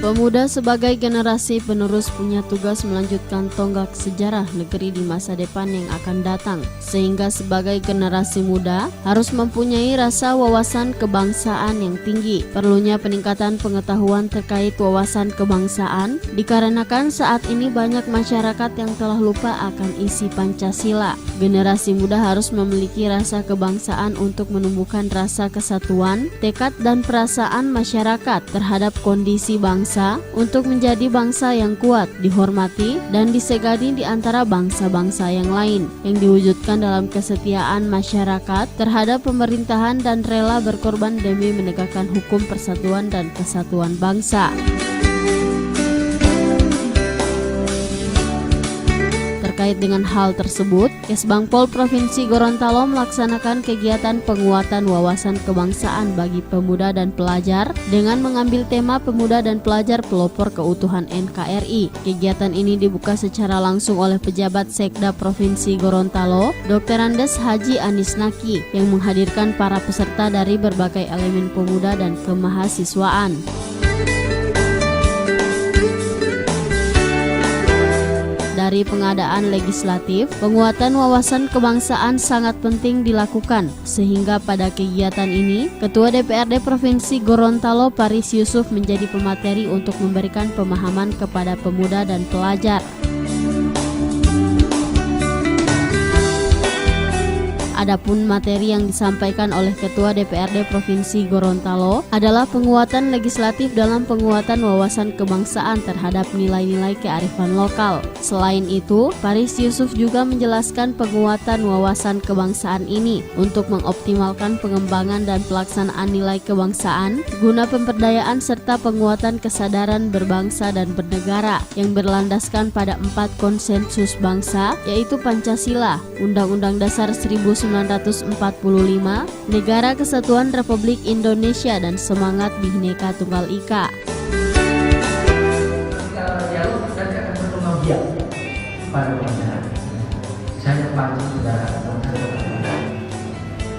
Pemuda sebagai generasi penerus punya tugas melanjutkan tonggak sejarah negeri di masa depan yang akan datang. Sehingga sebagai generasi muda harus mempunyai rasa wawasan kebangsaan yang tinggi. Perlunya peningkatan pengetahuan terkait wawasan kebangsaan dikarenakan saat ini banyak masyarakat yang telah lupa akan isi Pancasila. Generasi muda harus memiliki rasa kebangsaan untuk menumbuhkan rasa kesatuan, tekad dan perasaan masyarakat terhadap kondisi bangsa untuk menjadi bangsa yang kuat, dihormati, dan disegani di antara bangsa-bangsa yang lain, yang diwujudkan dalam kesetiaan masyarakat terhadap pemerintahan dan rela berkorban demi menegakkan hukum persatuan dan kesatuan bangsa. Terkait dengan hal tersebut, Kesbangpol Provinsi Gorontalo melaksanakan kegiatan penguatan wawasan kebangsaan bagi pemuda dan pelajar dengan mengambil tema pemuda dan pelajar pelopor keutuhan NKRI. Kegiatan ini dibuka secara langsung oleh pejabat Sekda Provinsi Gorontalo, Dr. Andes Haji Anis Naki, yang menghadirkan para peserta dari berbagai elemen pemuda dan kemahasiswaan. Dari pengadaan legislatif, penguatan wawasan kebangsaan sangat penting dilakukan, sehingga pada kegiatan ini, Ketua DPRD Provinsi Gorontalo Paris Yusuf menjadi pemateri untuk memberikan pemahaman kepada pemuda dan pelajar. Adapun materi yang disampaikan oleh Ketua DPRD Provinsi Gorontalo adalah penguatan legislatif dalam penguatan wawasan kebangsaan terhadap nilai-nilai kearifan lokal. Selain itu, Paris Yusuf juga menjelaskan penguatan wawasan kebangsaan ini untuk mengoptimalkan pengembangan dan pelaksanaan nilai kebangsaan guna pemberdayaan serta penguatan kesadaran berbangsa dan bernegara yang berlandaskan pada 4 konsensus bangsa, yaitu Pancasila, Undang-Undang Dasar 1945, Negara Kesatuan Republik Indonesia, dan semangat Bhinneka Tunggal Ika. Dialog dan akan berkembang biak pada masyarakat. Saya pasti sudah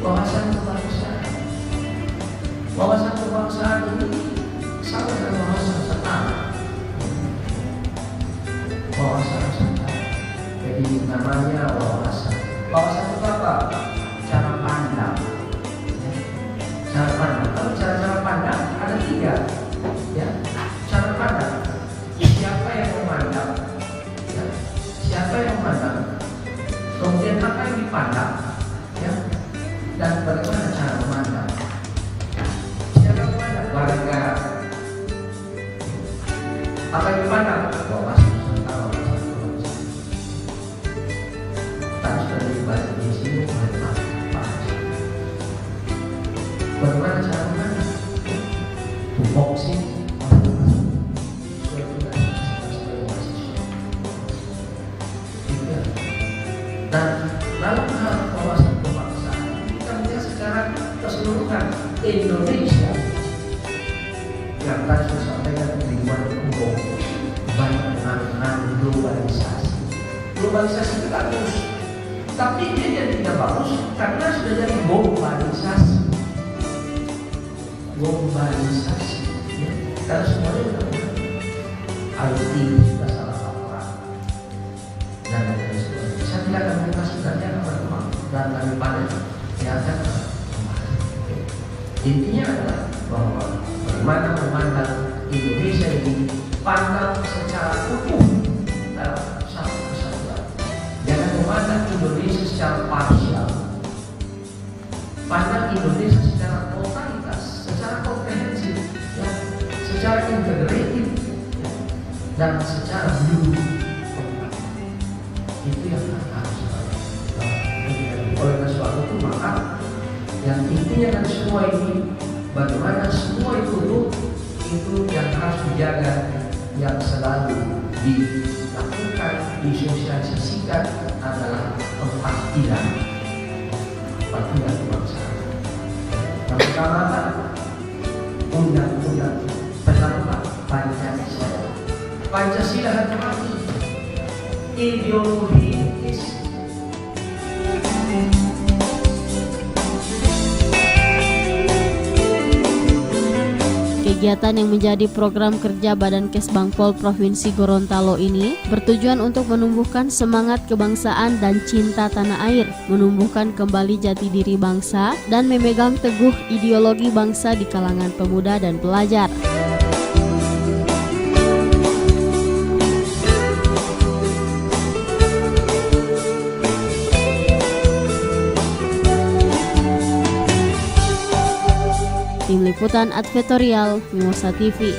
wawasan kebangsaan. Wawasan kebangsaan ini sama dengan wawasan setara. Wawasan setara. Jadi namanya wawasan. Wawasan itu apa? Cara pandang. Cara pandang. Kalau cara pandang ada 3. Ya. Cara pandang. Siapa yang memandang? Ya. Siapa yang memandang? Kemudian apa yang dipandang? Ya. Dan bagaimana cara memandang? Siapa yang memandang? Warga negara. Apa yang dipandang? Wawasan setara. Bagaimana cara mana? Tupoksi dan dalam hal wawasan kebangsaan kita melihat secara keseluruhan Indonesia yang tadi saya sampaikan ribuan umum banyak dengan globalisasi. Globalisasi itu bagus, tapi dia jadi tidak bagus karena sudah jadi globalisasi. Globalisasi, ya. Karena semuanya sudah IT sudah salah kaprah dan lain sebagainya. Saya tidak akan mengasihkannya teman-teman dan daripada yang akan intinya adalah bahwa bagaimana memandang Indonesia ini pandang secara utuh dalam satu kesatuan. Jangan memandang Indonesia secara parsial. Pandang Indonesia secara totalitas, secara komprehensif, ya, secara integratif, ya, dan secara blue. Itu yang harus dilakukan. Oleh sebab itu maka yang intinya dari semua ini, bagaimana semua itu yang harus dijaga, yang selalu dilakukan, disosialisasikan adalah 4 pilar. 4 pilar kebangsaan. Yang pertama apa? Undang-undang. Pertama Pancasila. Pancasila arti ideologi Kegiatan yang menjadi program kerja Badan Kesbangpol Provinsi Gorontalo ini bertujuan untuk menumbuhkan semangat kebangsaan dan cinta tanah air, menumbuhkan kembali jati diri bangsa, dan memegang teguh ideologi bangsa di kalangan pemuda dan pelajar. Tim Liputan Advertorial Mimosa TV.